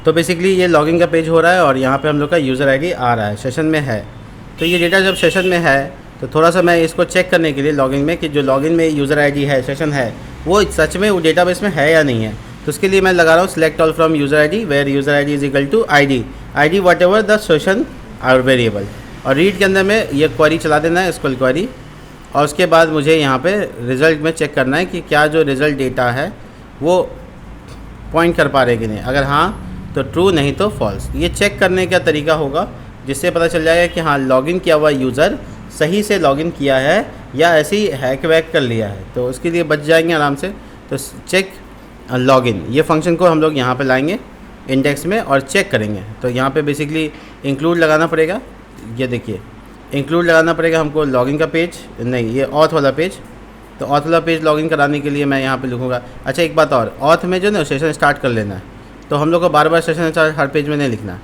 तो बेसिकली ये लॉगिन का पेज हो रहा है और यहाँ पे हम लोग का यूज़र आईडी आ रहा है, सेशन में है। तो ये डेटा जब सेशन में है तो थोड़ा सा मैं इसको चेक करने के लिए लॉगिन में कि जो लॉगिन में यूज़र आईडी है, सेशन है, वो सच में वो डेटाबेस में है या नहीं है। तो उसके लिए मैं लगा रहा हूँ select all from user ID where user ID is equal to I D whatever the session or variable. और रीड के अंदर में ये क्वेरी चला देना है, स्क्यूएल क्वेरी। और उसके बाद मुझे यहाँ पे रिज़ल्ट में चेक करना है कि क्या जो रिज़ल्ट डेटा है वो पॉइंट कर पा रहे कि नहीं। अगर हाँ तो ट्रू, नहीं तो फॉल्स। ये चेक करने का तरीका होगा जिससे पता चल जाएगा कि हाँ लॉगिन किया हुआ यूज़र सही से लॉगिन किया है या ऐसे ही हैक वैक कर लिया है। तो उसके लिए बच जाएंगे आराम से। तो चेक लॉगिन ये फंक्शन को हम लोग यहाँ पे लाएंगे इंडेक्स में और चेक करेंगे। तो यहाँ पे बेसिकली इंक्लूड लगाना पड़ेगा। ये देखिए इंक्लूड लगाना पड़ेगा हमको लॉगिन का पेज, नहीं ये ऑथ वाला पेज। तो ऑथ वाला पेज लॉगिन कराने के लिए मैं यहाँ पे लिखूँगा। अच्छा एक बात और, ऑथ में जो ना सेशन स्टार्ट कर लेना है। तो हम लोग को बार बार सेशन स्टार्ट हर पेज में नहीं लिखना है,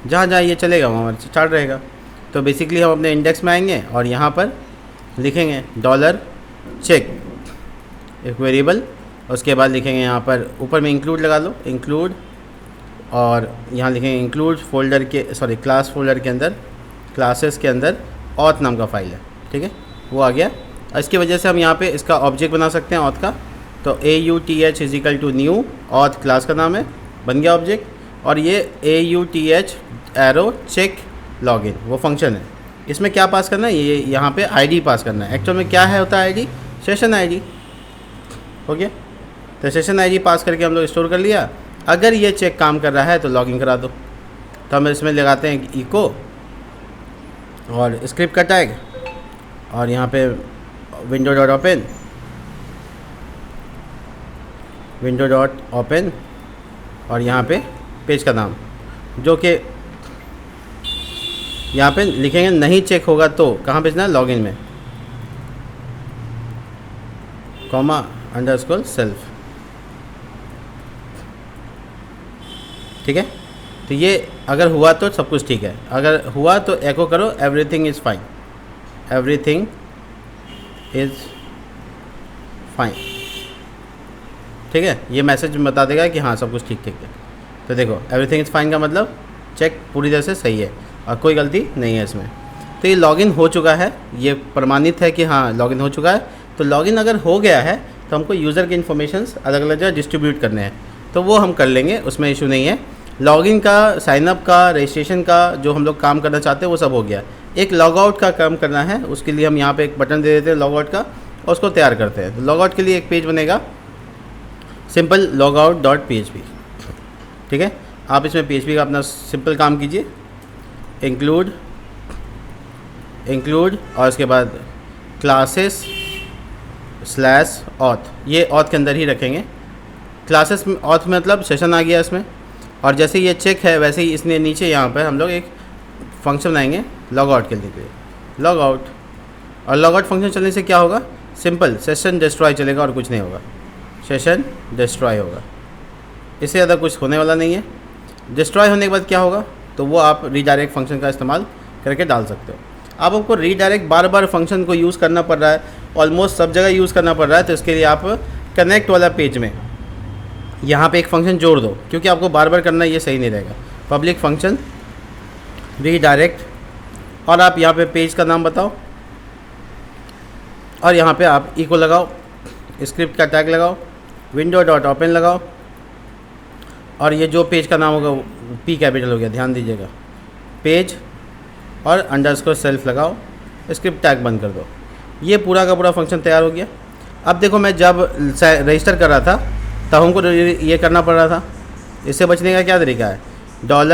जहाँ जहाँ ये चलेगा वहाँ स्टार्ट रहेगा। तो बेसिकली हम अपने इंडेक्स में आएंगे और यहाँ पर लिखेंगे $चेक एक वेरिएबल। उसके बाद लिखेंगे यहाँ पर ऊपर में इंक्लूड लगा लो, इंक्लूड, और यहाँ लिखेंगे इंक्लूड फोल्डर के क्लास फोल्डर के अंदर, क्लासेस के अंदर ऑथ नाम का फाइल है, ठीक है, वो आ गया। इसकी वजह से हम यहाँ पे इसका ऑब्जेक्ट बना सकते हैं ऑथ का। तो AUTH is equal to new, auth class का नाम है, बन गया ऑब्जेक्ट। और ये AUTH एरो चेक लॉगिन वो फंक्शन है। इसमें क्या पास करना है, ये यहाँ पे आईडी पास करना है। एक्चुअल में क्या है होता है आईडी, सेशन आईडी, हो गया। तो सेशन आईडी पास करके हम लोग स्टोर कर लिया। अगर ये चेक काम कर रहा है तो लॉगिन करा दो। तो हम इसमें लगाते हैं इको और स्क्रिप्ट का टैग और यहाँ पे विंडो डॉट ओपन और यहाँ पे पेज का नाम, जो कि यहाँ पे लिखेंगे नहीं चेक होगा तो कहाँ भेजना है, लॉगिन में, कॉमा अंडरस्कोर सेल्फ, ठीक है। तो ये अगर हुआ तो सब कुछ ठीक है, अगर हुआ तो एको करो everything is fine, everything is fine, ठीक है। ये मैसेज बता देगा कि हाँ सब कुछ ठीक ठीक है। तो देखो एवरीथिंग इज़ फाइन का मतलब चेक पूरी तरह से सही है और कोई गलती नहीं है इसमें। तो ये लॉगिन हो चुका है, ये प्रमाणित है कि हाँ लॉगिन हो चुका है। तो लॉगिन अगर हो गया है तो हमको यूज़र के इन्फॉर्मेशंस अलग अलग जगह डिस्ट्रीब्यूट करने हैं, तो वो हम कर लेंगे, उसमें इशू नहीं है। लॉगिन का, साइनअप का, रजिस्ट्रेशन का जो हम लोग काम करना चाहते हैं वो सब हो गया। एक लॉग आउट का काम करना है, उसके लिए हम यहाँ पे एक बटन दे देते हैं लॉग आउट का और उसको तैयार करते हैं। तो लॉग आउट के लिए एक पेज बनेगा सिंपल logout.php, ठीक है। आप इसमें PHP का अपना सिंपल काम कीजिए, इंक्लूड और उसके बाद क्लासेस /auth, ये ऑथ के अंदर ही रखेंगे। क्लासेस में ऑथ मतलब सेशन आ गया इसमें। और जैसे ये चेक है वैसे ही इसने नीचे यहाँ पर हम लोग एक फंक्शन बनाएंगे लॉग आउट के लिए, लॉग आउट। और लॉग आउट फंक्शन चलने से क्या होगा, सिंपल सेशन डिस्ट्रॉय चलेगा और कुछ नहीं होगा, सेशन डिस्ट्रॉय होगा। इससे ज़्यादा कुछ होने वाला नहीं है। डिस्ट्रॉय होने के बाद क्या होगा, तो वो आप रीडायरेक्ट फंक्शन का इस्तेमाल करके डाल सकते हो। अब आपको रीडायरेक्ट बार बार फंक्शन को यूज़ करना पड़ रहा है, ऑलमोस्ट सब जगह यूज़ करना पड़ रहा है। तो इसके लिए आप कनेक्ट वाला पेज में यहाँ पे एक फंक्शन जोड़ दो, क्योंकि आपको बार बार करना ये सही नहीं रहेगा। पब्लिक फंक्शन रीडायरेक्ट, और आप यहाँ पे पेज का नाम बताओ और यहाँ पे आप इको लगाओ, स्क्रिप्ट का टैग लगाओ, विंडो डॉट ओपन लगाओ, और ये जो पेज का नाम होगा वो P कैपिटल हो गया, ध्यान दीजिएगा, पेज और अंडरस्कोर सेल्फ लगाओ, स्क्रिप्ट टैग बंद कर दो। ये पूरा का पूरा फंक्शन तैयार हो गया। अब देखो मैं जब रजिस्टर कर रहा था तब हमको ये करना पड़ रहा था। इससे बचने का क्या तरीका है,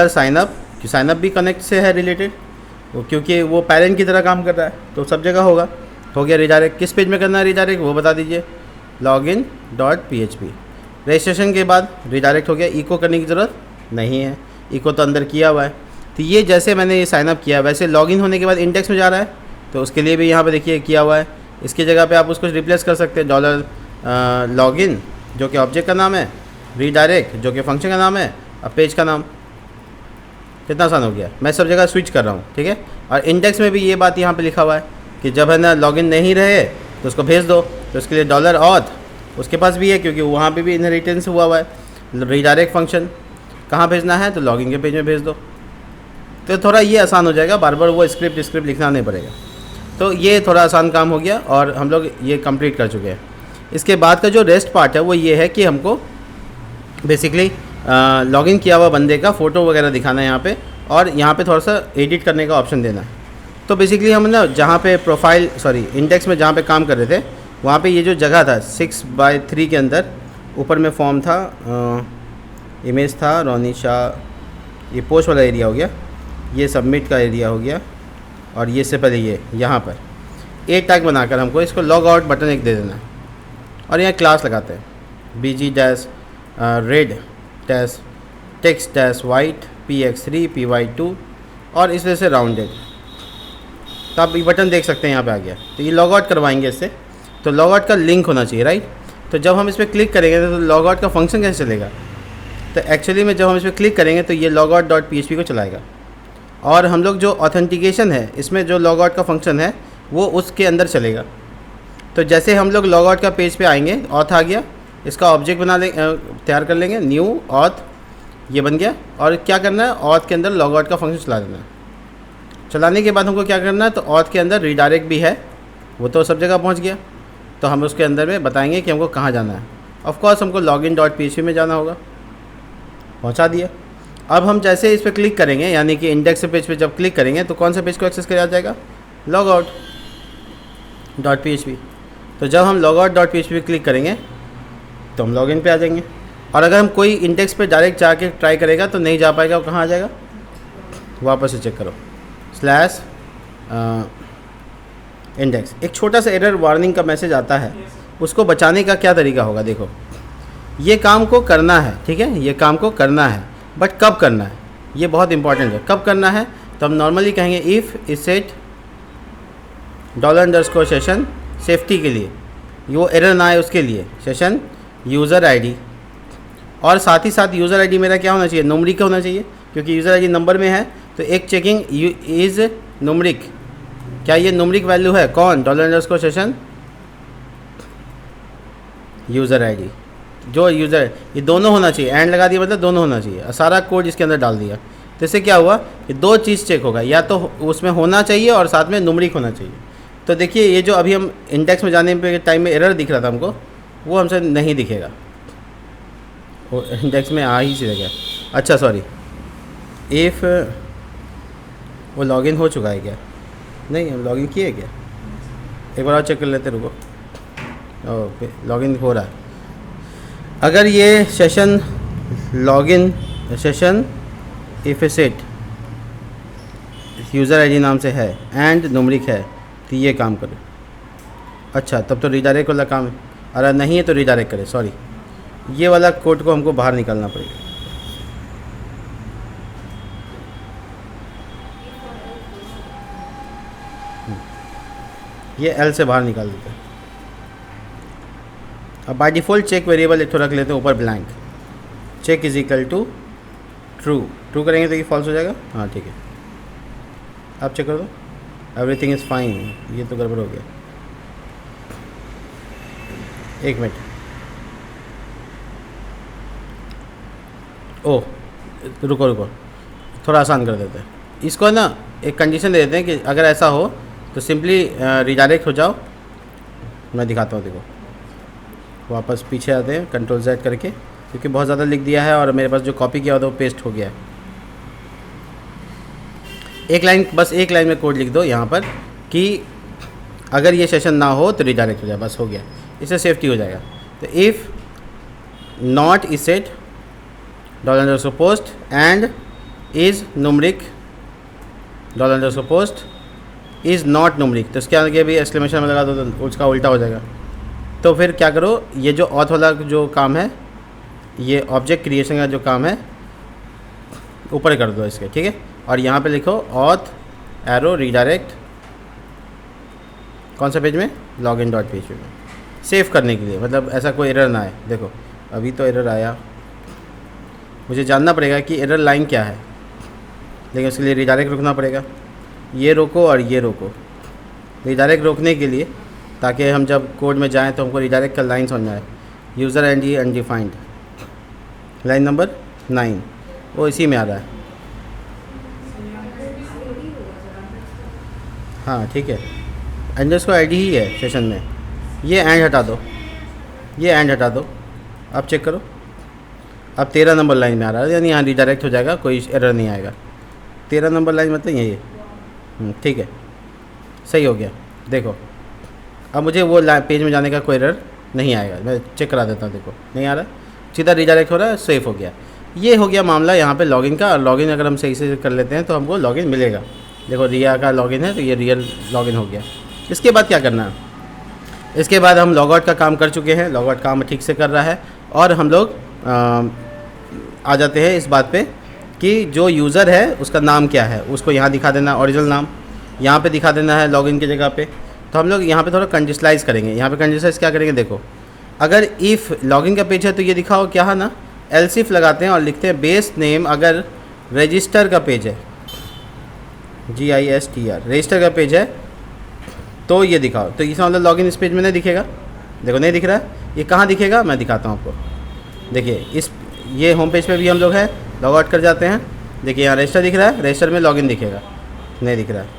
$साइनअप, कि साइनअप भी कनेक्ट से है रिलेटेड, क्योंकि वो पेरेंट की तरह काम कर रहा है, तो सब जगह होगा। हो गया रिडायरेक्ट। किस पेज में करना है रिडायरेक्ट वो बता दीजिए, login.php। रजिस्ट्रेशन के बाद रिडायरेक्ट हो गया, इको करने की ज़रूरत नहीं है, इको तो अंदर किया हुआ है। तो ये जैसे मैंने ये साइनअप किया, वैसे लॉगिन होने के बाद इंडेक्स में जा रहा है, तो उसके लिए भी यहाँ पे देखिए किया हुआ है। इसकी जगह पे आप उसको रिप्लेस कर सकते हैं, $लॉगिन जो कि ऑब्जेक्ट का नाम है, रीडायरेक्ट जो कि फंक्शन का नाम है, और पेज का नाम। कितना आसान हो गया, मैं सब जगह स्विच कर रहा हूँ, ठीक है। और इंडेक्स में भी ये बात यहाँ पे लिखा हुआ है कि जब है ना लॉगिन नहीं रहे तो उसको भेज दो। तो उसके लिए $auth उसके पास भी है, क्योंकि वहाँ पे भी इनहेरिटेंस हुआ है रीडायरेक्ट फंक्शन। कहाँ भेजना है तो लॉगिन के पेज में भेज दो। तो थोड़ा ये आसान हो जाएगा, बार बार वो स्क्रिप्ट लिखना नहीं पड़ेगा। तो ये थोड़ा आसान काम हो गया और हम लोग ये कंप्लीट कर चुके हैं। इसके बाद का जो रेस्ट पार्ट है वो ये है कि हमको बेसिकली लॉगिन किया हुआ बंदे का फ़ोटो वगैरह दिखाना है यहाँ पे, और यहाँ पे थोड़ा सा एडिट करने का ऑप्शन देना है। तो बेसिकली हम ना जहाँ पे इंडेक्स में जहाँ पे काम कर रहे थे वहाँ पे ये जो जगह था 6x3 के अंदर ऊपर में फॉर्म था, इमेज था रोनी शाह, ये पोस्ट वाला एरिया हो गया, ये सबमिट का एरिया हो गया, और ये से पहले ये यहाँ पर ए टैग बनाकर हमको इसको लॉग आउट बटन एक दे देना है। और यहाँ क्लास लगाते हैं bg-red text-white px3 py2 और इस तरह से राउंडेड। तो आप ये बटन देख सकते हैं यहाँ पे आ गया। तो ये लॉग आउट करवाएंगे इससे, तो लॉग आउट का लिंक होना चाहिए, राइट। तो जब हम इस पर क्लिक करेंगे तो लॉग आउट का फंक्शन कैसे चलेगा, तो एक्चुअली में जब हम इस पर क्लिक करेंगे तो ये लॉग आउट डॉट PHP को चलाएगा, और हम लोग जो ऑथेंटिकेशन है इसमें जो लॉग आउट का फंक्शन है वो उसके अंदर चलेगा। तो जैसे हम लोग लॉग आउट का पेज पे आएंगे, ऑथ आ गया, इसका ऑब्जेक्ट तैयार कर लेंगे, न्यू ऑथ, ये बन गया। और क्या करना है, ऑथ के अंदर लॉग आउट का फंक्शन चला देना है। चलाने के बाद हमको क्या करना है, तो ऑथ के अंदर रीडायरेक्ट भी है, वो तो सब जगह पहुंच गया। तो हम उसके अंदर में बताएंगे कि हमको कहाँ जाना है। ऑफ कोर्स हमको login.php में जाना होगा, पहुंचा दिया। अब हम जैसे इस पर क्लिक करेंगे, यानी कि इंडेक्स पेज पे जब क्लिक करेंगे तो कौन सा पेज को एक्सेस किया जाएगा, logout.php। तो जब हम logout.php पे क्लिक करेंगे तो हम लॉगिन पे आ जाएंगे। और अगर हम कोई इंडेक्स पे डायरेक्ट जाके ट्राई करेगा तो नहीं जा पाएगा, वो कहाँ आ जाएगा, वापस से चेक करो /इंडेक्स। एक छोटा सा एरर वार्निंग का मैसेज आता है, उसको बचाने का क्या तरीका होगा, देखो ये काम को करना है, ठीक है, ये काम को करना है, बट कब करना है ये बहुत इंपॉर्टेंट है। कब करना है तो हम नॉर्मली कहेंगे इफ़ इसेट $_ सेफ्टी के लिए, वो एरर ना आए उसके लिए, सेशन यूज़र आईडी, और साथ ही साथ यूज़र आईडी मेरा क्या होना चाहिए, न्यूमरिक होना चाहिए, क्योंकि यूज़र आईडी नंबर में है। तो एक चेकिंग इज़ न्यूमरिक, क्या ये न्यूमरिक वैल्यू है, कौन, $_ यूज़र आईडी, जो यूज़र, ये दोनों होना चाहिए, एंड लगा दिया मतलब दोनों होना चाहिए, सारा कोड इसके अंदर डाल दिया। तो इससे क्या हुआ कि दो चीज़ चेक होगा, या तो उसमें होना चाहिए और साथ में न्यूमरिक होना चाहिए। तो देखिए ये जो अभी हम इंडेक्स में जाने पे टाइम में एरर दिख रहा था हमको, वो हमसे नहीं दिखेगा, वो इंडेक्स में आ ही चलेगा। अच्छा सॉरी, इफ़ वो लॉगिन हो चुका है क्या, नहीं हम लॉगिन किए क्या, एक बार और चेक कर लेते, रुको। ओके लॉगिन हो रहा है। अगर ये session login session if set user ID नाम से है एंड न्यूमरिक है तो ये काम करो। अच्छा तब तो रीडायरेक्ट वाला काम है, अगर नहीं है तो रीडायरेक्ट करें, सॉरी ये वाला कोड को हमको बाहर निकालना पड़ेगा। ये एल से बाहर निकाल देते हैं। अब बाय डिफ़ॉल्ट चेक वेरिएबल एक तो रख लेते हैं ऊपर blank, check is equal to true करेंगे तो ये फॉल्स हो जाएगा। हाँ ठीक है, आप चेक कर दो, एवरीथिंग इज़ फाइन, ये तो गड़बड़ हो गया। एक मिनट, ओह रुको थोड़ा आसान कर देते हैं इसको ना, एक कंडीशन दे देते हैं कि अगर ऐसा हो तो सिंपली रीडायरेक्ट हो जाओ। मैं दिखाता हूँ, देखो वापस पीछे आते हैं Ctrl+Z करके, क्योंकि बहुत ज़्यादा लिख दिया है और मेरे पास जो कॉपी किया होता है वो पेस्ट हो गया है। एक लाइन, बस एक लाइन में कोड लिख दो यहाँ पर कि अगर ये सेशन ना हो तो रीडायरेक्ट हो जाए, बस हो गया, इससे सेफ्टी हो जाएगा। तो if not isset $post and is numeric $post is not numeric, तो इसके आगे भी एक्सक्लेमेशन में लगा दो तो उसका उल्टा हो जाएगा। तो फिर क्या करो, ये जो ऑथ वाला जो काम है, ये ऑब्जेक्ट क्रिएशन का जो काम है ऊपर कर दो इसके, ठीक है। और यहाँ पे लिखो ऑथ एरो रीडायरेक्ट, कौन सा पेज में, login.php में, सेव करने के लिए, मतलब ऐसा कोई एरर ना आए। देखो अभी तो एरर आया, मुझे जानना पड़ेगा कि एरर लाइन क्या है, लेकिन उसके लिए रीडायरेक्ट रोकना पड़ेगा। ये रोको और ये रोको, रीडायरेक्ट रोकने के लिए, ताकि हम जब कोड में जाएं तो हमको रीडायरेक्ट का लाइन समझ आए। User ID undefined, line number 9, वो इसी में आ रहा है। हाँ ठीक है, अंडरस्कोर आईडी ही है सेशन में। ये एंड हटा दो, ये एंड हटा दो, अब चेक करो। अब 13 नंबर लाइन में आ रहा है, यानी यहाँ रिडायरेक्ट हो जाएगा, कोई एरर नहीं आएगा। 13 नंबर लाइन मतलब ये ठीक है, सही हो गया। देखो अब मुझे वो पेज में जाने का कोई एरर नहीं आएगा। मैं चेक करा देता हूँ, देखो नहीं आ रहा, सीधा रिडायरेक्ट हो रहा है, सेफ हो गया। ये हो गया मामला यहाँ पे लॉगिन का। और लॉगिन अगर हम सही से कर लेते हैं तो हमको लॉगिन मिलेगा। देखो रिया का लॉगिन है, तो ये रियल लॉगिन हो गया। इसके बाद क्या करना है, इसके बाद हम लॉग आउट का काम कर चुके हैं, लॉग आउट काम ठीक से कर रहा है। और हम लोग आ जाते हैं इस बात पे कि जो यूज़र है उसका नाम क्या है, उसको यहाँ दिखा देना, ओरिजिनल नाम यहाँ पे दिखा देना है लॉगिन की जगह पे। तो हम लोग यहाँ पे थोड़ा कंडीशनलाइज करेंगे। यहाँ पे कंडीशनलाइज क्या करेंगे, देखो अगर इफ़ लॉगिन का पेज है तो ये दिखाओ क्या है ना, एल्स इफ लगाते हैं और लिखते हैं बेस नेम। अगर रजिस्टर का पेज है, GISTR रजिस्टर का पेज है तो ये दिखाओ। तो इसका मतलब लॉगिन इस पेज में नहीं दिखेगा। देखो नहीं दिख रहा है, ये कहाँ दिखेगा मैं दिखाता हूँ आपको। देखिए इस ये होम पेज पे भी हम लोग हैं, लॉग आउट कर जाते हैं। देखिए यहाँ रजिस्टर दिख रहा है, रजिस्टर में लॉगिन दिखेगा, नहीं दिख रहा है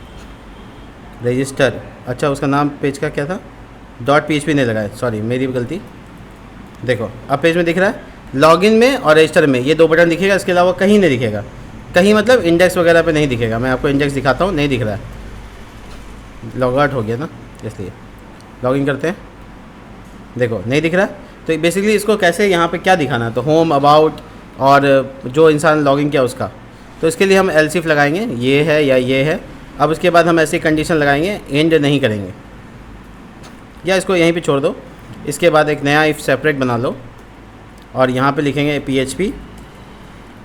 रजिस्टर। अच्छा उसका नाम पेज का क्या था, .php नहीं लगाया, सॉरी मेरी गलती। देखो अब पेज में दिख रहा है, लॉगिन में और रजिस्टर में ये दो बटन दिखेगा, इसके अलावा कहीं नहीं दिखेगा। कहीं मतलब इंडेक्स वगैरह पे नहीं दिखेगा। मैं आपको इंडेक्स दिखाता हूँ, नहीं दिख रहा है, लॉग आउट हो गया ना, इसलिए लॉगिन करते हैं। देखो नहीं दिख रहा है। तो बेसिकली इसको कैसे यहाँ पे क्या दिखाना है, तो होम, अबाउट और जो इंसान लॉगिन किया उसका। तो इसके लिए हम एल्स इफ लगाएंगे, ये है या ये है। अब उसके बाद हम ऐसी कंडीशन लगाएंगे, एंड नहीं करेंगे, या इसको यहीं पे छोड़ दो। इसके बाद एक नया इफ़ सेपरेट बना लो और यहाँ पे लिखेंगे PHP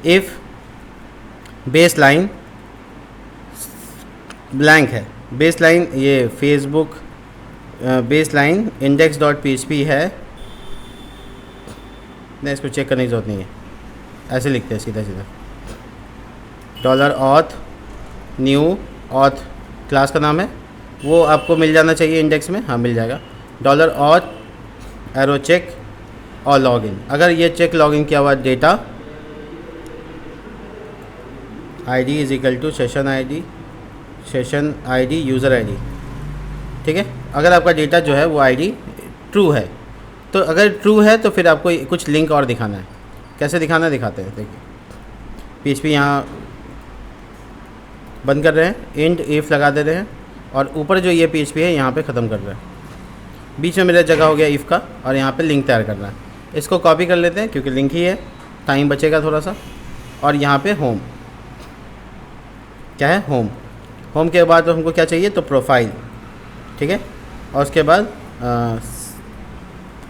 if base line blank है। बेस लाइन ये फेसबुक बेस लाइन index.php है। नहीं इसको चेक करने की ज़रूरत नहीं है, ऐसे लिखते हैं सीधा सीधा। $auth न्यू ऑथ क्लास का नाम है, वो आपको मिल जाना चाहिए इंडेक्स में। हाँ मिल जाएगा। $auth एरो चेक और लॉगिन। अगर ये चेक लॉगिन किया हुआ data ID is equal to session ID user ID, ठीक है। अगर आपका डेटा जो है वो ID ट्रू है, तो अगर ट्रू है तो फिर आपको कुछ लिंक और दिखाना है। कैसे दिखाना है दिखाते हैं। देखिए PHP यहाँ बंद कर रहे हैं, इंड इफ़ लगा दे रहे हैं और ऊपर जो ये PHP है यहाँ पे ख़त्म कर रहे हैं। बीच में मेरा जगह हो गया इफ़ का और यहाँ पे लिंक तैयार करना है। इसको कॉपी कर लेते हैं क्योंकि लिंक ही है, टाइम बचेगा थोड़ा सा। और यहाँ पे होम क्या है, होम। होम के बाद तो हमको क्या चाहिए, तो प्रोफाइल, ठीक है। और उसके बाद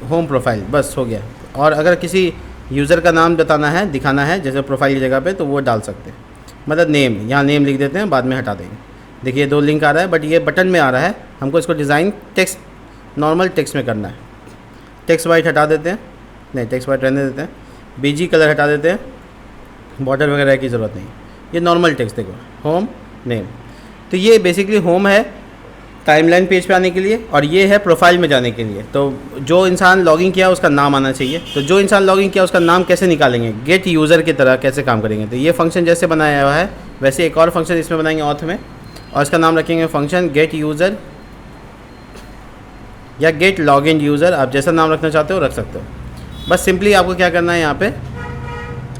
होम प्रोफाइल, बस हो गया। और अगर किसी यूज़र का नाम बताना है, दिखाना है जैसे प्रोफाइल की जगह पे, तो वो डाल सकते हैं। मतलब नेम, यहाँ नेम लिख देते हैं, बाद में हटा देंगे। देखिए 2 लिंक आ रहा है, बट ये बटन में आ रहा है। हमको इसको डिज़ाइन टेक्स्ट, नॉर्मल टेक्स्ट में करना है। टेक्स्ट वाइट हटा देते हैं, नहीं टेक्स्ट वाइट रहने देते हैं। BG कलर हटा देते हैं, बॉर्डर वगैरह की ज़रूरत नहीं। ये नॉर्मल टेक्स्ट देखो, होम नेम। तो ये बेसिकली होम है टाइमलाइन पेज पे आने के लिए, और ये है प्रोफाइल में जाने के लिए। तो जो इंसान लॉगिन किया उसका नाम आना चाहिए। तो जो इंसान लॉगिन किया उसका नाम कैसे निकालेंगे, गेट यूज़र की तरह कैसे काम करेंगे। तो ये फंक्शन जैसे बनाया हुआ है वैसे एक और फंक्शन इसमें बनाएंगे ऑथ में, और इसका नाम रखेंगे फंक्शन गेट यूज़र या गेट लॉगिन यूज़र। आप जैसा नाम रखना चाहते हो रख सकते हो। बस सिंपली आपको क्या करना है, यहाँ पे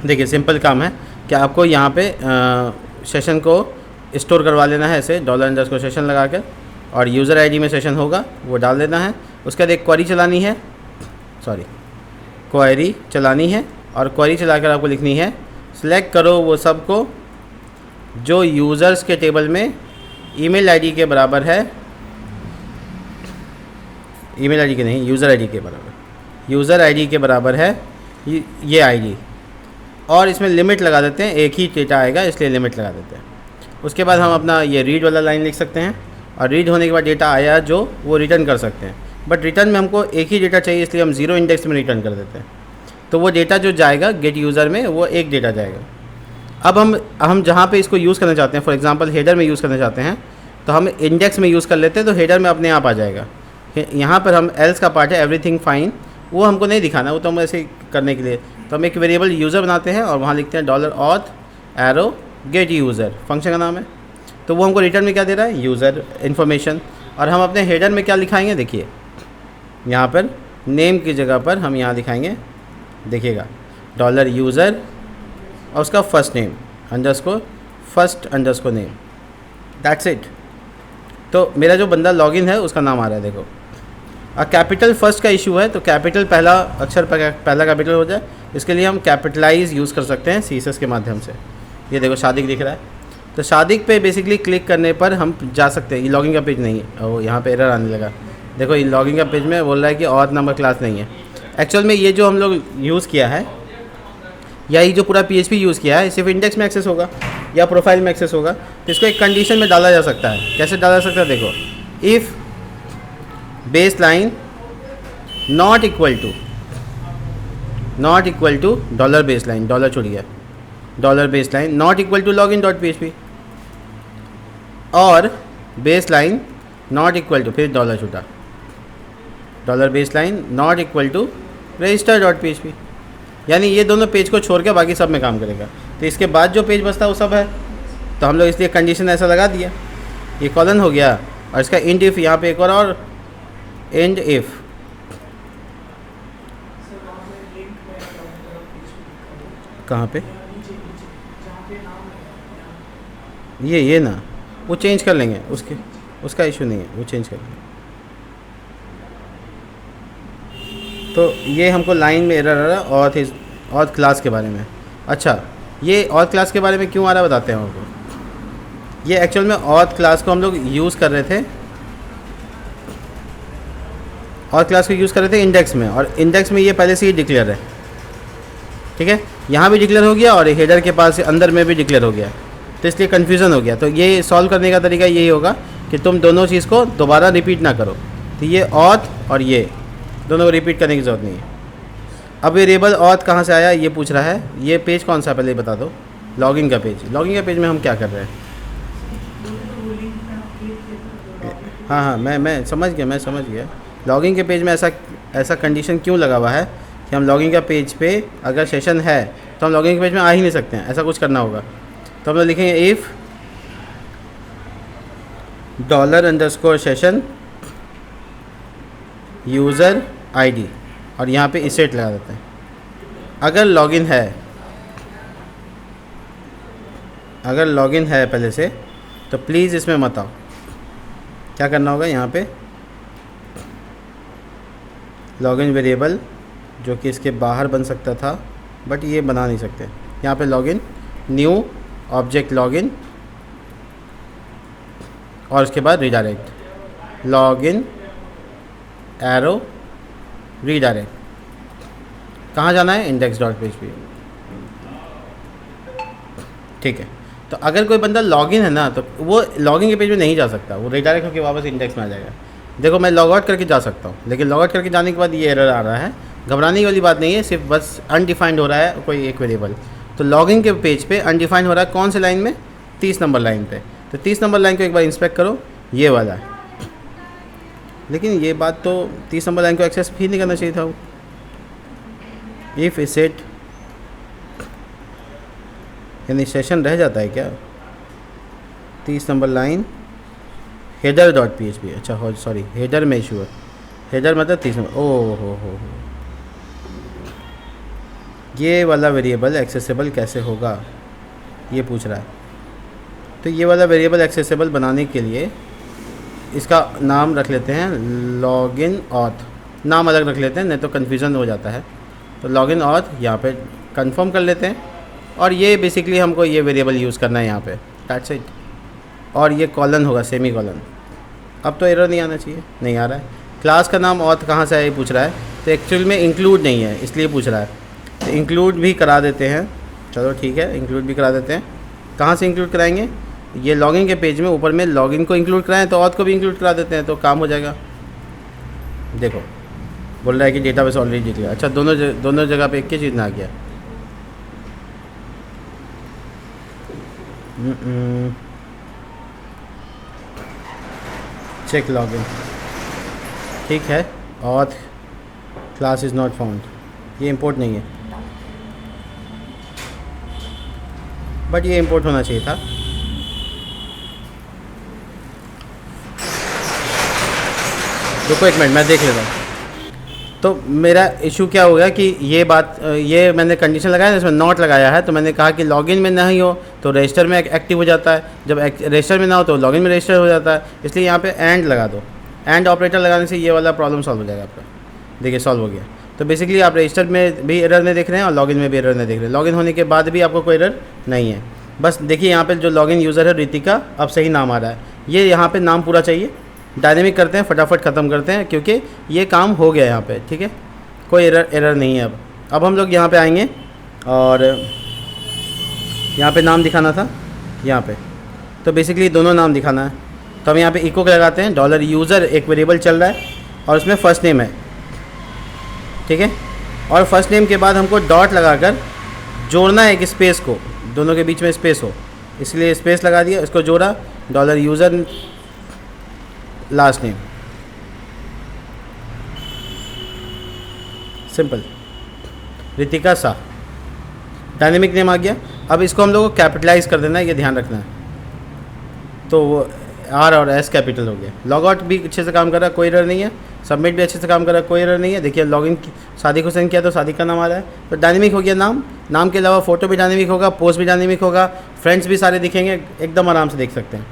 देखिए सिंपल काम है कि आपको यहाँ पे सेशन को स्टोर करवा लेना है ऐसे $_ लगा कर, और यूज़र ID में सेशन होगा वो डाल देना है। उसके बाद एक क्वेरी चलानी है, क्वेरी चलानी है। और क्वेरी चलाकर आपको लिखनी है सिलेक्ट करो वो सब को जो यूज़र्स के टेबल में ईमेल ID के बराबर है, ईमेल ID के नहीं, यूज़र ID के बराबर, यूज़र ID के बराबर है ये ID। और इसमें लिमिट लगा देते हैं, एक ही डेटा आएगा इसलिए लिमिट लगा देते हैं। उसके बाद हम अपना ये रीड वाला लाइन लिख सकते हैं, और रीड होने के बाद डेटा आया जो वो रिटर्न कर सकते हैं। बट रिटर्न में हमको एक ही डेटा चाहिए, इसलिए हम 0 इंडेक्स में रिटर्न कर देते हैं। तो वो डेटा जो जाएगा गेट यूज़र में वो एक डेटा जाएगा। अब हम जहाँ पे इसको यूज़ करना चाहते हैं, फॉर एग्जांपल हेडर में यूज़ करना चाहते हैं, तो हम इंडेक्स में यूज़ कर लेते हैं, तो हेडर में अपने आप आ जाएगा। यहाँ पर हम एल्स का पार्ट है एवरीथिंग फाइन, वो हमको नहीं दिखाना, वो तो हम ऐसे करने के लिए। तो हम एक वेरिएबल यूज़र बनाते हैं और वहाँ लिखते हैं $auth arrow gate user, function का नाम है। तो वो हमको रिटर्न में क्या दे रहा है, यूज़र इन्फॉर्मेशन। और हम अपने हेडर में क्या लिखाएंगे, देखिए यहाँ पर नेम की जगह पर हम यहाँ दिखाएंगे, देखिएगा $user और उसका first name first underscore name, that's it. तो मेरा जो बंदा लॉगिन है उसका नाम आ रहा है, देखो। कैपिटल फर्स्ट का इशू है, तो कैपिटल पहला अक्षर पहला कैपिटल हो जाए, इसके लिए हम कैपिटलाइज यूज़ कर सकते हैं CSS के माध्यम से। ये देखो शादिक दिख रहा है, तो शादिक पे बेसिकली क्लिक करने पर हम जा सकते हैं। ये लॉगिन का पेज नहीं है, और यहाँ पे एरर आने लगा, देखो ये लॉगिन का पेज में बोल रहा है कि ऑथ नंबर क्लास नहीं है। एक्चुअल में ये जो हम लोग यूज़ किया है, या ये जो पूरा PHP यूज़ किया है, सिर्फ इंडेक्स में एक्सेस होगा या प्रोफाइल में एक्सेस होगा। तो इसको एक कंडीशन में डाला जा सकता है। कैसे डाला जा सकता है, देखो, if base line not equal to dollar base line, dollar छूट गया, dollar base line not equal to login dot PHP, और base line not equal to, फिर डॉलर छूटा, dollar base line not equal to register dot PHP। यानी ये दोनों page को छोड़ के बाकी सब में काम करेगा। तो इसके बाद जो पेज बचता है वो सब है। तो हम लोग इसलिए कंडीशन ऐसा लगा दिया, ये कॉलन हो गया, और इसका इंड इफ़ यहाँ पे एक और एंड इफ़, कहाँ पे, ये ना, वो चेंज कर लेंगे, उसका इशू नहीं है, वो चेंज कर लेंगे। तो ये हमको लाइन में एरर आ रहा है ऑथ क्लास के बारे में। अच्छा, ये ऑथ क्लास के बारे में क्यों आ रहा है बताते हैं आपको। ये एक्चुअल में ऑथ क्लास को हम लोग यूज़ कर रहे थे, ऑथ क्लास को यूज़ कर रहे थे इंडेक्स में, और इंडेक्स में ये पहले से ही डिक्लेयर है, ठीक है। यहाँ भी डिक्लेयर हो गया और हेडर के पास अंदर में भी डिक्लेयर हो गया, तो इसलिए कन्फ्यूज़न हो गया। तो ये सॉल्व करने का तरीका यही होगा कि तुम दोनों चीज़ को दोबारा रिपीट ना करो। तो ये ऑथ और ये दोनों को रिपीट करने की ज़रूरत नहीं है। अब वेरिएबल ऑथ कहाँ से आया ये पूछ रहा है। ये पेज कौन सा पहले बता दो, लॉगिन का पेज। लॉगिन का पेज में हम क्या कर रहे हैं, हाँ, मैं समझ गया। लॉगिन के पेज में ऐसा कंडीशन क्यों लगा हुआ है कि हम लॉगिन का पेज पे अगर सेशन है तो हम लॉगिन के पेज में आ ही नहीं सकते हैं, ऐसा कुछ करना होगा। तो हम लोग लिखेंगे इफ़ $_session यूज़र ID, और यहाँ पे इसेट लगा देते हैं। अगर लॉगिन है पहले से, तो प्लीज़ इसमें मत आओ। क्या करना होगा, यहाँ पे लॉगिन वेरिएबल जो कि इसके बाहर बन सकता था, बट ये बना नहीं सकते। यहाँ पे लॉगिन न्यू ऑब्जेक्ट लॉगिन, और उसके बाद रीडायरेक्ट लॉगिन एरो रीडायरेक्ट। कहाँ जाना है, index.php, ठीक है। तो अगर कोई बंदा लॉगिन है ना, तो वो लॉगिन के पेज में नहीं जा सकता, वो रीडायरेक्ट होकर वापस इंडेक्स में आ जाएगा। देखो मैं लॉग आउट करके जा सकता हूँ, लेकिन लॉग आउट करके जाने के बाद ये एरर आ रहा है। घबराने वाली बात नहीं है, सिर्फ बस अनडिफाइंड हो रहा है कोई एक वेरिएबल। तो लॉगिन के पेज पे अनडिफाइंड हो रहा है कौन से लाइन में, 30 नंबर लाइन पे। तो 30 नंबर लाइन को एक बार इंस्पेक्ट करो, ये वाला है। लेकिन ये बात तो 30 नंबर लाइन को एक्सेस भी नहीं करना चाहिए था। इफ़ इसेट यानी सेशन रह जाता है क्या, 30 number line header dot PHP, अच्छा हो सॉरी हेडर में इशू है। हेडर मतलब 30 नंबर, ओ हो ये वाला वेरिएबल एक्सेसिबल कैसे होगा ये पूछ रहा है। तो ये वाला वेरिएबल एक्सेसिबल बनाने के लिए इसका नाम रख लेते हैं लॉगिन ऑथ, नाम अलग रख लेते हैं, नहीं तो कन्फ्यूज़न हो जाता है। तो लॉगिन ऑथ यहाँ पे कंफर्म कर लेते हैं, और ये बेसिकली हमको ये वेरिएबल यूज़ करना है यहाँ पे, दैट्स इट। और ये कॉलन होगा, सेमी कॉलन। अब तो एरर नहीं आना चाहिए, नहीं आ रहा है। क्लास का नाम ऑथ कहाँ से है ये पूछ रहा है, तो एक्चुअल में इंक्लूड नहीं है इसलिए पूछ रहा है। तो इंक्लूड भी करा देते हैं, चलो ठीक है इंक्लूड भी करा देते हैं। कहाँ से इंक्लूड कराएंगे, ये लॉगिन के पेज में ऊपर में लॉगिन को इंक्लूड कराएं, तो ऑथ को भी इंक्लूड करा देते हैं, तो काम हो जाएगा। देखो बोल रहा है कि डेटाबेस ऑलरेडी दिख गया। अच्छा दोनों जगह पे एक ही चीज़ ना आ गया। चेक लॉगिन, ठीक है। Auth class is not found, ये इंपोर्ट नहीं है। बट ये इंपोर्ट होना चाहिए था। रुको एक मिनट, मैं देख लेता हूँ। तो मेरा इशू क्या हो गया कि ये मैंने कंडीशन लगाया, इसमें नॉट लगाया है, तो मैंने कहा कि लॉगिन में नहीं हो तो रजिस्टर में एक्टिव हो जाता है, जब रजिस्टर में ना हो तो लॉगिन में रजिस्टर हो जाता है, इसलिए यहाँ पे एंड लगा दो। एंड ऑपरेटर लगाने से ये वाला प्रॉब्लम सॉल्व हो जाएगा आपका। देखिए सॉल्व हो गया। तो बेसिकली आप रजिस्टर में भी एरर नहीं देख रहे हैं और लॉगिन में भी एरर नहीं देख रहे हैं। लॉगिन होने के बाद भी आपको कोई एरर नहीं है। बस देखिए यहाँ पे जो लॉगिन यूज़र है रितिका, अब सही नाम आ रहा है। ये यहाँ पे नाम पूरा चाहिए। डायनेमिक करते हैं, फटाफट ख़त्म करते हैं क्योंकि ये काम हो गया यहाँ पे, ठीक है, कोई एरर नहीं है। अब हम लोग यहाँ पे आएंगे और यहाँ पे नाम दिखाना था यहाँ पे, तो बेसिकली दोनों नाम दिखाना है। तो हम यहाँ पे इको लगाते हैं, डॉलर यूज़र एक वेरिएबल चल रहा है और उसमें फ़र्स्ट नेम है, ठीक है, और फर्स्ट नेम के बाद हमको डॉट लगाकर जोड़ना है एक स्पेस को, दोनों के बीच में स्पेस हो, इसलिए स्पेस लगा दिया, इसको जोड़ा, dollar user last name, simple, Ritika Shah, dynamic name आ गया। अब इसको हम लोग को कैपिटलाइज कर देना है, ये ध्यान रखना है। तो वो आर और एस कैपिटल हो गया। लॉग आउट भी अच्छे से काम कर रहा है, कोई एरर नहीं है। सबमिट भी अच्छे से काम कर रहा है, कोई एरर नहीं है। देखिए लॉगिन सादिक हुसैन किया तो सादिक का नाम आ रहा है, तो डायनेमिक हो गया नाम। नाम के अलावा फ़ोटो भी डायनेमिक होगा, पोस्ट भी डायनेमिक होगा, फ्रेंड्स भी सारे दिखेंगे, एकदम आराम से देख सकते हैं।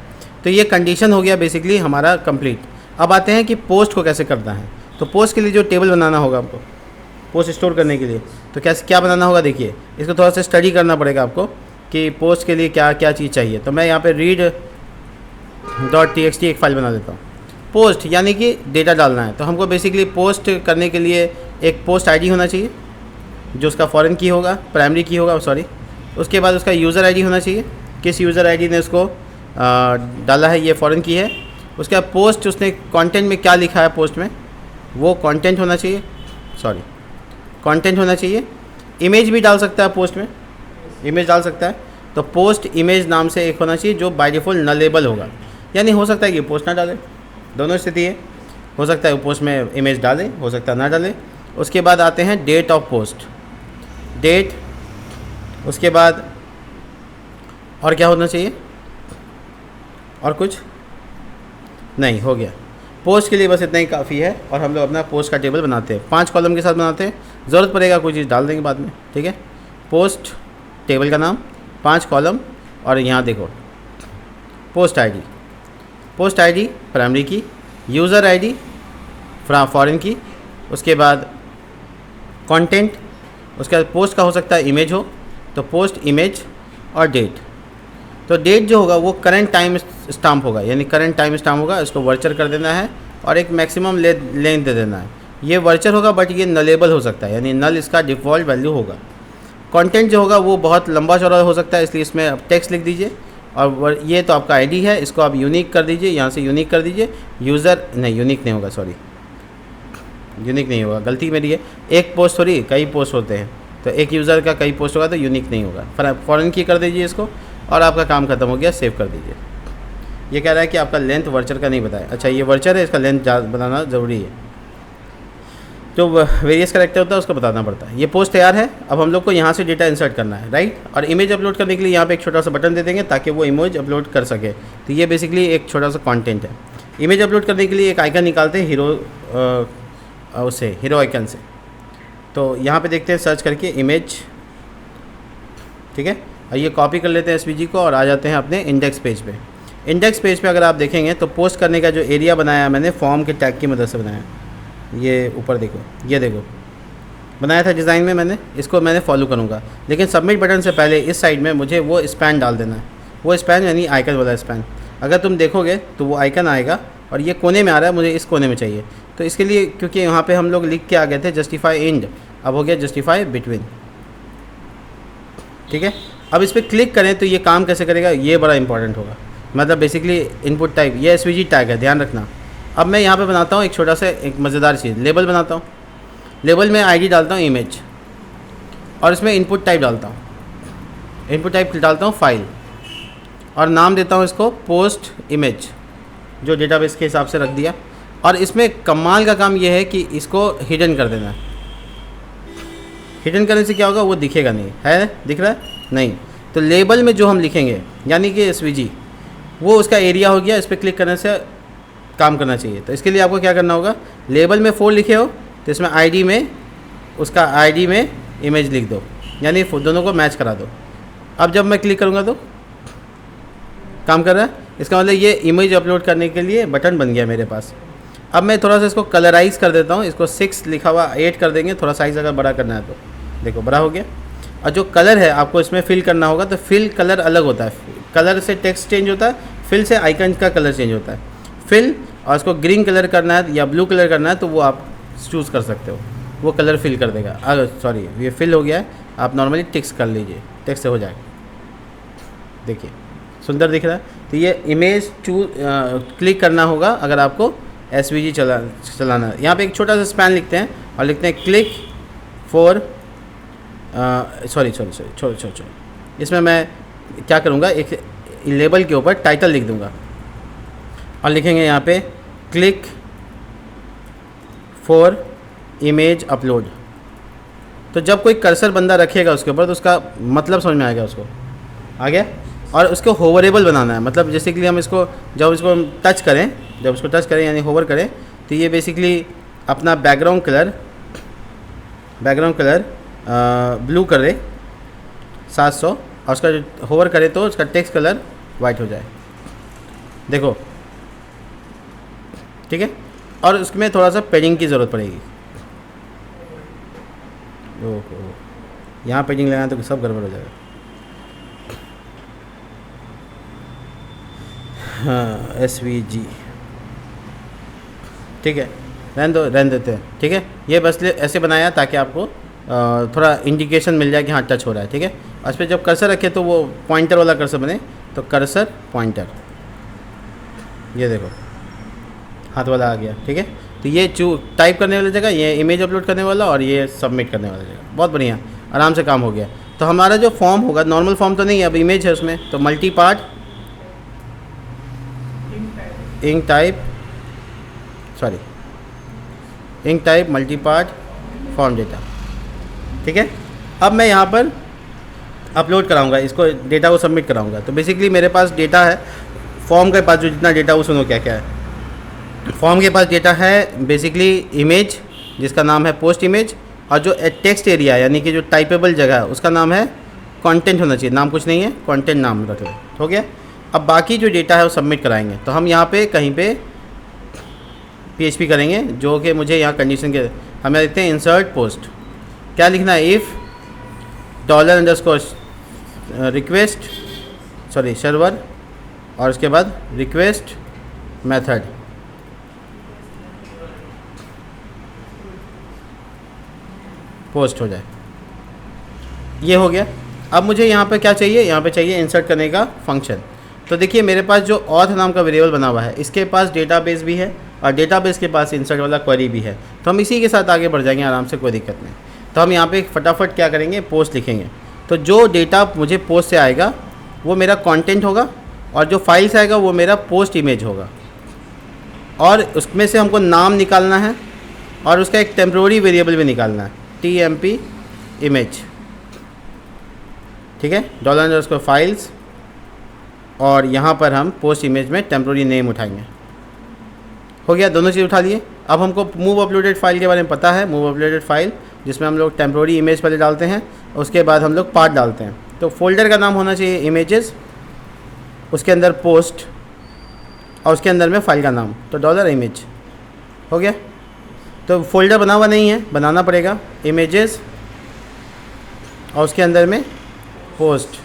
तो ये कंडीशन हो गया बेसिकली हमारा कंप्लीट। अब आते हैं कि पोस्ट को कैसे करना है। तो पोस्ट के लिए जो टेबल बनाना होगा आपको, पोस्ट स्टोर करने के लिए, तो कैसे क्या बनाना होगा, देखिए इसको थोड़ा सा स्टडी करना पड़ेगा आपको कि पोस्ट के लिए क्या क्या चीज़ चाहिए। तो मैं यहाँ पे read.txt एक फ़ाइल बना देता हूँ। पोस्ट यानी कि डेटा डालना है, तो हमको बेसिकली पोस्ट करने के लिए एक पोस्ट आईडी होना चाहिए जो उसका फॉरेन की होगा, प्राइमरी की होगा, सॉरी। उसके बाद उसका यूज़र आईडी होना चाहिए, किस यूज़र आईडी ने उसको डाला है, ये फॉरेन की है। उसके बाद पोस्ट, उसने कंटेंट में क्या लिखा है पोस्ट में, वो कंटेंट होना चाहिए, सॉरी कंटेंट होना चाहिए। इमेज भी डाल सकता है पोस्ट में, इमेज डाल सकता है। तो पोस्ट इमेज नाम से एक होना चाहिए जो बाय डिफ़ॉल्ट नलेबल होगा, यानी हो सकता है कि पोस्ट ना डाले, दोनों स्थिति है, हो सकता है वो पोस्ट में इमेज डाले, हो सकता है ना डाले। उसके बाद आते हैं डेट ऑफ पोस्ट, डेट। उसके बाद और क्या होना चाहिए, और कुछ नहीं, हो गया। पोस्ट के लिए बस इतना ही काफ़ी है और हम लोग अपना पोस्ट का टेबल बनाते हैं, 5 कॉलम के साथ बनाते हैं। ज़रूरत पड़ेगा कोई चीज़ डाल देंगे बाद में, ठीक है। पोस्ट टेबल का नाम, 5 कॉलम, और यहाँ देखो post ID, post ID primary की, यूज़र आईडी फॉरेन की, उसके बाद कंटेंट, उसके बाद पोस्ट का हो सकता है इमेज हो, तो पोस्ट इमेज, और डेट। तो डेट जो होगा वो करंट टाइम स्टाम्प होगा, यानी करंट टाइम स्टाम्प होगा, इसको वर्चर कर देना है और एक मैक्सिमम लेंथ दे देना है। ये वर्चर होगा बट ये नलेबल हो सकता है, यानी नल इसका डिफ़ॉल्ट वैल्यू होगा। कंटेंट जो होगा वो बहुत लंबा चौड़ा हो सकता है, इसलिए इसमें आप टेक्स्ट लिख दीजिए। और ये तो आपका आईडी है, इसको आप यूनिक कर दीजिए, यहाँ से यूनिक कर दीजिए। यूज़र नहीं, यूनिक नहीं होगा, सॉरी यूनिक नहीं होगा, गलती मेरी है। एक पोस्ट थोड़ी कई पोस्ट होते हैं, तो एक यूज़र का कई पोस्ट होगा तो यूनिक नहीं होगा। फॉरेन की कर दीजिए इसको और आपका काम खत्म हो गया, सेव कर दीजिए। ये कह रहा है कि आपका लेंथ वर्चर का नहीं बताया, अच्छा ये वर्चर है, इसका लेंथ बनाना ज़रूरी है। जो वेरियस कैरेक्टर होता है उसको बताना पड़ता है। ये पोस्ट तैयार है, अब हम लोग को यहाँ से डेटा इंसर्ट करना है, राइट। और इमेज अपलोड करने के लिए यहाँ पे एक छोटा सा बटन दे देंगे ताकि वो इमेज अपलोड कर सके। तो ये बेसिकली एक छोटा सा कंटेंट है। इमेज अपलोड करने के लिए एक आइकन निकालते हैं हीरो आइकन से। तो यहाँ पे देखते हैं सर्च करके इमेज, ठीक है, और ये कॉपी कर लेते हैं एसवीजी को और आ जाते हैं अपने इंडेक्स पेज पे। इंडेक्स पेज पे अगर आप देखेंगे तो पोस्ट करने का जो एरिया बनाया है मैंने फॉर्म के टैग की मदद से बनाया। ये ऊपर देखो, ये देखो बनाया था डिज़ाइन में मैंने, इसको मैंने फॉलो करूँगा। लेकिन सबमिट बटन से पहले इस साइड में मुझे वो स्पैन डाल देना है। वो स्पैन यानी आइकन वाला स्पैन, अगर तुम देखोगे तो वो आइकन आएगा और ये कोने में आ रहा है, मुझे इस कोने में चाहिए। तो इसके लिए क्योंकि यहाँ पे हम लोग लिख के आ गए थे जस्टिफाई एंड, अब हो गया जस्टिफाई बिटवीन, ठीक है। अब इस पर क्लिक करें तो ये काम कैसे करेगा, ये बड़ा इंपॉर्टेंट होगा। मतलब बेसिकली इनपुट टाइप ये एसवीजी टैग है, ध्यान रखना। अब मैं यहाँ पे बनाता हूँ एक छोटा सा एक मज़ेदार चीज़, लेबल बनाता हूँ। लेबल में आईडी डालता हूँ इमेज और इसमें इनपुट टाइप डालता हूँ, इनपुट टाइप डालता हूँ फाइल और नाम देता हूँ इसको पोस्ट इमेज, जो डेटाबेस के हिसाब से रख दिया। और इसमें कमाल का काम ये है कि इसको हिडन कर देना है। हिडन करने से क्या होगा, वो दिखेगा नहीं, है दिख रहा है नहीं, तो लेबल में जो हम लिखेंगे यानी कि SVG, वो उसका एरिया हो गया, इस पर क्लिक करने से काम करना चाहिए। तो इसके लिए आपको क्या करना होगा, लेबल में 4 लिखे हो तो इसमें ID में, उसका ID में इमेज लिख दो, यानी दोनों को मैच करा दो। अब जब मैं क्लिक करूँगा तो काम कर रहा है, इसका मतलब ये इमेज अपलोड करने के लिए बटन बन गया मेरे पास। अब मैं थोड़ा सा इसको कलराइज कर देता हूँ, इसको 6 लिखा हुआ 8 कर देंगे, थोड़ा साइज़ अगर बड़ा करना है तो देखो बड़ा हो गया। और जो कलर है आपको इसमें फिल करना होगा, तो फिल कलर अलग होता है, कलर से टेक्स्ट चेंज होता है, फिल से आइकन का कलर चेंज होता है। फिल और इसको ग्रीन कलर करना है या ब्लू कलर करना है तो वो आप चूज़ कर सकते हो, वो कलर फिल कर देगा। अगर सॉरी ये फिल हो गया है, आप नॉर्मली टेक्स्ट कर लीजिए, टेक्स्ट से हो जाएगा। देखिए सुंदर दिख रहा है। तो ये इमेज क्लिक करना होगा अगर आपको SVG चलाना है। यहाँ पे एक छोटा सा स्पैन लिखते हैं और लिखते हैं क्लिक फॉर सॉरी छोड़ो। इसमें मैं क्या करूँगा, एक लेबल के ऊपर टाइटल लिख दूँगा और लिखेंगे यहाँ पे क्लिक फॉर इमेज अपलोड। तो जब कोई कर्सर बंदा रखेगा उसके ऊपर तो उसका मतलब समझ में आएगा उसको, आ गया। और उसको होवरेबल बनाना है, मतलब जैसे कि हम इसको जब इसको टच करें यानी होवर करें तो ये बेसिकली अपना बैकग्राउंड कलर ब्लू करे 700 और उसका जो होवर करे तो उसका टेक्स्ट कलर वाइट हो जाए, देखो ठीक है। और उसमें थोड़ा सा पेजिंग की ज़रूरत पड़ेगी। ओहो, यहाँ पेजिंग लगाना तो सब गड़बड़ हो जाएगा। हाँ SVG ठीक है, रहने देते हैं, ठीक है। ये बस ऐसे बनाया ताकि आपको थोड़ा इंडिकेशन मिल जाए कि हाँ टच हो रहा है, ठीक है। और इस पर जब कर्सर रखे तो वो पॉइंटर वाला कर्सर बने, तो कर्सर पॉइंटर, ये देखो हाथ वाला आ गया, ठीक है। तो ये टाइप करने वाली जगह, ये इमेज अपलोड करने वाला और ये सबमिट करने वाला जगह, बहुत बढ़िया आराम से काम हो गया। तो हमारा जो फॉर्म होगा, नॉर्मल फॉर्म तो नहीं है, अब इमेज है उसमें, तो multipart enc type multipart form data, ठीक है। अब मैं यहाँ पर अपलोड कराऊंगा इसको, डेटा को सबमिट कराऊंगा। तो बेसिकली मेरे पास डेटा है, फॉर्म के पास जो जितना डेटा वो सुनो क्या क्या है। फॉर्म के पास डेटा है बेसिकली इमेज जिसका नाम है पोस्ट इमेज, और जो टेक्स्ट एरिया यानी कि जो टाइपेबल जगह है उसका नाम है कंटेंट होना चाहिए, नाम कुछ नहीं है, कंटेंट नाम रख लो, हो गया। अब बाकी जो डेटा है वो सबमिट कराएंगे। तो हम यहाँ पे कहीं पे PHP करेंगे, जो कि मुझे यहाँ कंडीशन के हमें लिखते हैं इंसर्ट पोस्ट, क्या लिखना है, इफ़ $_रिक्वेस्ट सर्वर और उसके बाद रिक्वेस्ट मेथड, पोस्ट हो जाए, ये हो गया। अब मुझे यहाँ पे क्या चाहिए, यहाँ पे चाहिए इंसर्ट करने का फंक्शन। तो देखिए मेरे पास जो ऑथ नाम का वेरिएबल बना हुआ है, इसके पास डेटाबेस भी है और डेटाबेस के पास इंसर्ट वाला क्वेरी भी है। तो हम इसी के साथ आगे बढ़ जाएंगे आराम से, कोई दिक्कत नहीं। तो हम यहाँ पे फटाफट क्या करेंगे, पोस्ट लिखेंगे। तो जो डेटा मुझे पोस्ट से आएगा वो मेरा कंटेंट होगा, और जो फाइल से आएगा वो मेरा पोस्ट इमेज होगा, और उसमें से हमको नाम निकालना है और उसका एक टेम्प्रोरी वेरिएबल भी निकालना है, TMP इमेज, ठीक है, $_फाइल्स, और यहाँ पर हम पोस्ट इमेज में टेम्प्रोरी नेम उठाएंगे। हो गया, दोनों चीज़ उठा लिए। अब हमको मूव अपलोडेड फाइल के बारे में पता है, मूव अपलोडेड फाइल जिसमें हम लोग टेम्प्रोरी इमेज पहले डालते हैं, उसके बाद हम लोग पार्ट डालते हैं। तो फोल्डर का नाम होना चाहिए इमेजेस, उसके अंदर पोस्ट, और उसके अंदर में फाइल का नाम, तो $image हो गया। तो फोल्डर बना हुआ नहीं है, बनाना पड़ेगा, इमेजेस और उसके अंदर में पोस्ट,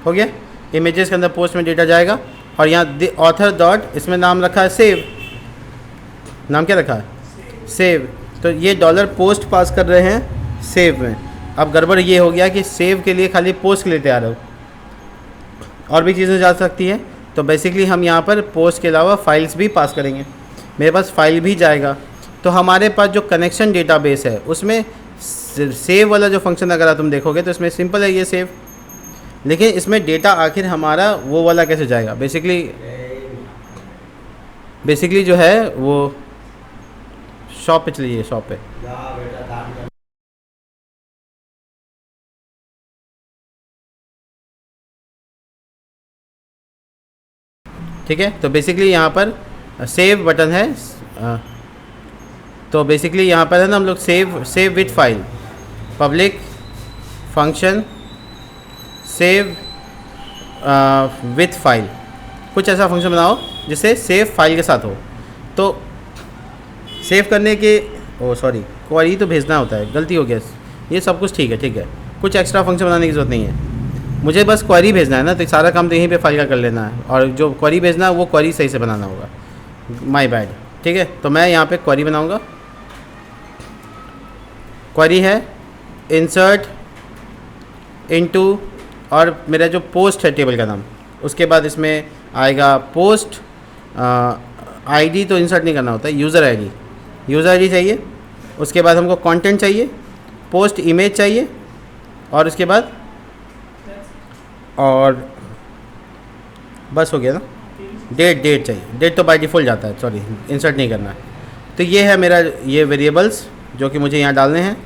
हो गया। इमेजेस के अंदर पोस्ट में डेटा जाएगा, और यहाँ ऑथर डॉट इसमें नाम रखा है सेव, नाम क्या रखा है, सेव। तो ये $पोस्ट पास कर रहे हैं सेव में। अब गड़बड़ ये हो गया कि सेव के लिए खाली पोस्ट के लिए तैयार हो, और भी चीज़ें जा सकती है। तो बेसिकली हम यहाँ पर पोस्ट के अलावा फाइल्स भी पास करेंगे, मेरे पास फाइल भी जाएगा। तो हमारे पास जो कनेक्शन डेटाबेस है उसमें सेव वाला जो फंक्शन अगर तुम देखोगे तो इसमें सिंपल है ये सेव, लेकिन इसमें डेटा आखिर हमारा वो वाला कैसे जाएगा, बेसिकली जो है वो शॉप पे चलिए, शॉप पे ठीक है। तो बेसिकली यहाँ पर सेव बटन है, तो बेसिकली यहाँ पर है ना हम लोग save with file, public function save with file, कुछ ऐसा फंक्शन बनाओ जिससे सेव फाइल के साथ हो। तो सेव करने के क्वेरी तो भेजना होता है, गलती हो गया, ये सब कुछ ठीक है, कुछ एक्स्ट्रा फंक्शन बनाने की ज़रूरत नहीं है, मुझे बस क्वेरी भेजना है ना, तो सारा काम तो यहीं पे फाइल का कर लेना है, और जो क्वेरी भेजना है वो क्वेरी सही से बनाना होगा, माय बैड। ठीक है, तो मैं यहाँ पे क्वेरी बनाऊँगा। क्वेरी है इंसर्ट इनटू, और मेरा जो पोस्ट है टेबल का नाम, उसके बाद इसमें आएगा पोस्ट आईडी, तो इंसर्ट नहीं करना होता है, यूज़र आईडी चाहिए। उसके बाद हमको कंटेंट चाहिए, पोस्ट इमेज चाहिए, और उसके बाद और बस हो गया ना, डेट चाहिए, डेट तो बाय डिफ़ॉल्ट जाता है, सॉरी इंसर्ट नहीं करना है। तो ये है मेरा ये वेरिएबल्स जो कि मुझे यहाँ डालने हैं,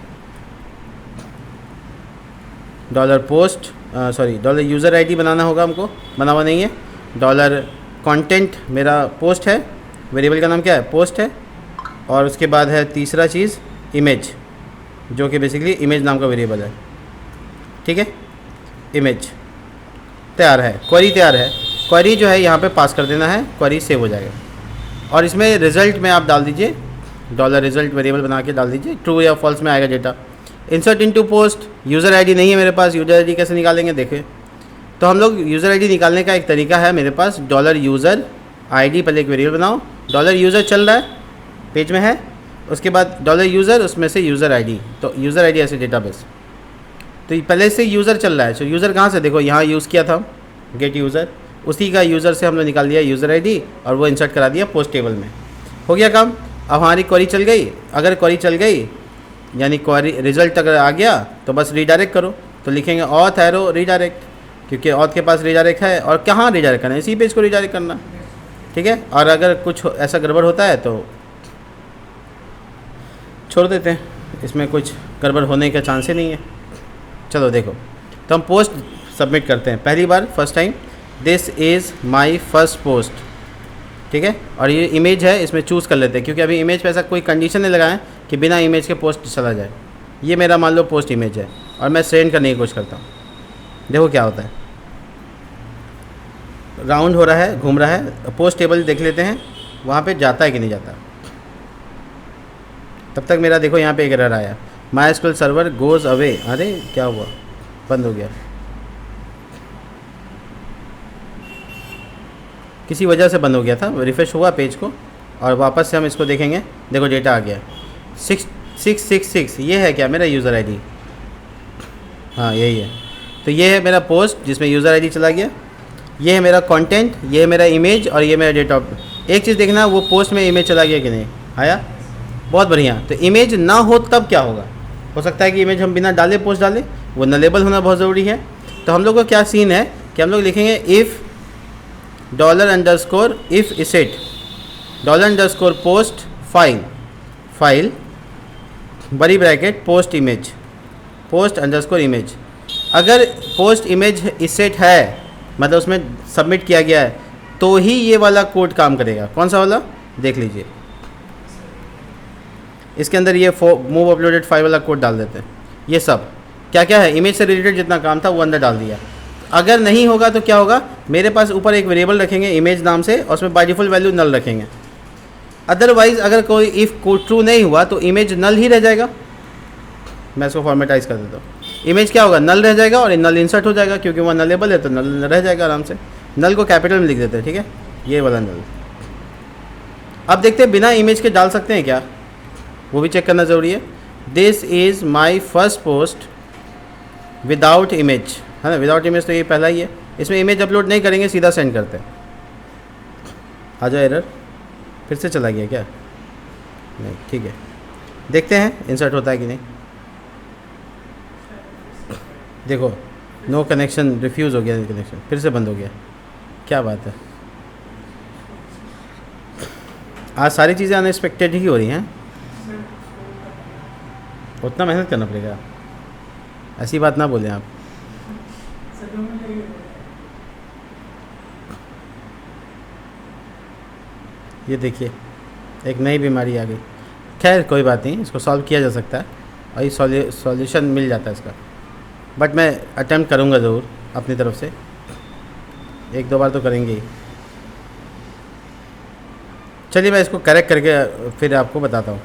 डॉलर यूज़र आईडी बनाना होगा हमको, बना हुआ नहीं है। डॉलर कंटेंट मेरा पोस्ट है, वेरिएबल का नाम क्या है, पोस्ट है। और उसके बाद है तीसरा चीज़ इमेज, जो कि बेसिकली इमेज नाम का वेरिएबल है। ठीक है, इमेज तैयार है, क्वेरी तैयार है। क्वेरी जो है यहाँ पे पास कर देना है, क्वेरी सेव हो जाएगा। और इसमें रिज़ल्ट में आप डाल दीजिए, डॉलर रिज़ल्ट वेरिएबल बना के डाल दीजिए, ट्रू या फॉल्स में आएगा data. Insert into post, user ID नहीं है मेरे पास, यूज़र आईडी कैसे निकालेंगे देखें। तो हम लोग यूज़र आईडी निकालने का एक तरीका है मेरे पास, डॉलर यूज़र आईडी, पहले एक वेरिएबल बनाओ, डॉलर यूज़र चल रहा है पेज में है, उसके बाद डॉलर यूज़र, उसमें से यूज़र आईडी, तो यूज़र आईडी ऐसे डेटाबेस, तो पहले से यूज़र चल रहा है। तो यूज़र कहाँ से, देखो यहाँ यूज़ किया था गेट यूज़र, उसी का यूज़र से हमने निकाल दिया यूज़र आईडी और वो इंसर्ट करा दिया पोस्ट टेबल में, हो गया काम। अब हमारी क्वेरी चल गई, अगर क्वेरी चल गई यानी क्वेरी रिजल्ट अगर आ गया तो बस रीडायरेक्ट करो, तो लिखेंगे ऑथ एरो रीडायरेक्ट, क्योंकि ऑथ के पास रीडायरेक्ट है, और कहाँ रीडायरेक्ट करना है, इसी पेज को रीडायरेक्ट करना। ठीक है, और अगर कुछ ऐसा गड़बड़ होता है तो छोड़ देते हैं, इसमें कुछ गड़बड़ होने का चांस ही नहीं है। चलो देखो, तो हम पोस्ट सबमिट करते हैं पहली बार, first time, this is my first post. ठीक है, और ये इमेज है, इसमें चूज़ कर लेते हैं, क्योंकि अभी इमेज पे ऐसा कोई कंडीशन नहीं लगाएं कि बिना इमेज के पोस्ट चला जाए। ये मेरा मान लो पोस्ट इमेज है और मैं सेंड करने की कोशिश करता हूँ, देखो क्या होता है, राउंड हो रहा है, घूम रहा है। पोस्ट टेबल देख लेते हैं वहाँ पे जाता है कि नहीं जाता। तब तक मेरा देखो यहाँ पे एक एरर आया, my SQL server goes away, अरे क्या हुआ, बंद हो गया, किसी वजह से बंद हो गया था। रिफ्रेश हुआ पेज को और वापस से हम इसको देखेंगे, देखो डेटा आ गया 6666, ये है क्या मेरा यूज़र आईडी, हाँ यही है। तो ये है मेरा पोस्ट जिसमें यूज़र आईडी चला गया, ये है मेरा कंटेंट, ये है मेरा इमेज, और ये मेरा डेटा। एक चीज़ देखना, वो पोस्ट में इमेज चला गया कि नहीं आया, बहुत बढ़िया। तो इमेज ना हो तब क्या होगा, हो सकता है कि इमेज हम बिना डाले पोस्ट डालें, वो नलेबल होना बहुत ज़रूरी है। तो हम लोग का क्या सीन है कि हम लोग लिखेंगे if dollar underscore if isset dollar underscore post file बड़ी ब्रैकेट पोस्ट अंडरस्कोर इमेज। अगर पोस्ट इमेज इसेट है, मतलब उसमें सबमिट किया गया है, तो ही ये वाला कोड काम करेगा। कौन सा वाला, देख लीजिए, इसके अंदर ये मूव अपलोडेड फाइल वाला कोड डाल देते हैं। ये सब क्या क्या है, इमेज से रिलेटेड जितना काम था वो अंदर डाल दिया। अगर नहीं होगा तो क्या होगा, मेरे पास ऊपर एक वेरिएबल रखेंगे इमेज नाम से, और उसमें बाय डिफ़ॉल्ट वैल्यू नल रखेंगे। अदरवाइज़ अगर कोई इफ़ कोड ट्रू नहीं हुआ तो इमेज नल ही रह जाएगा। मैं इसको फॉर्मेटाइज कर देता हूँ, इमेज क्या होगा, नल रह जाएगा, और नल इंसर्ट हो जाएगा, क्योंकि वह नलेबल है तो नल रह जाएगा आराम से। नल को कैपिटल में लिख देते हैं, ठीक है, ये वाला नल। अब देखते हैं बिना इमेज के डाल सकते हैं क्या, वो भी चेक करना ज़रूरी है। This is my first post without image, है ना, विदाउट इमेज तो ये पहला ही है, इसमें इमेज अपलोड नहीं करेंगे, सीधा सेंड करते हैं। आ जाओ, एरर फिर से चला गया क्या, नहीं, ठीक है, देखते हैं इंसर्ट होता है कि नहीं। देखो नो कनेक्शन, रिफ्यूज़ हो गया कनेक्शन, फिर से बंद हो गया, क्या बात है। आज सारी चीज़ें अनएक्सपेक्टेड ही हो रही हैं, उतना मेहनत करना पड़ेगा, ऐसी बात ना बोलें आप। ये देखिए एक नई बीमारी आ गई। खैर कोई बात नहीं, इसको सॉल्व किया जा सकता है और ये सॉल्यूशन मिल जाता है इसका। बट मैं अटेम्प्ट करूँगा ज़रूर अपनी तरफ से, एक दो बार तो करेंगे ही। चलिए मैं इसको करेक्ट करके फिर आपको बताता हूँ।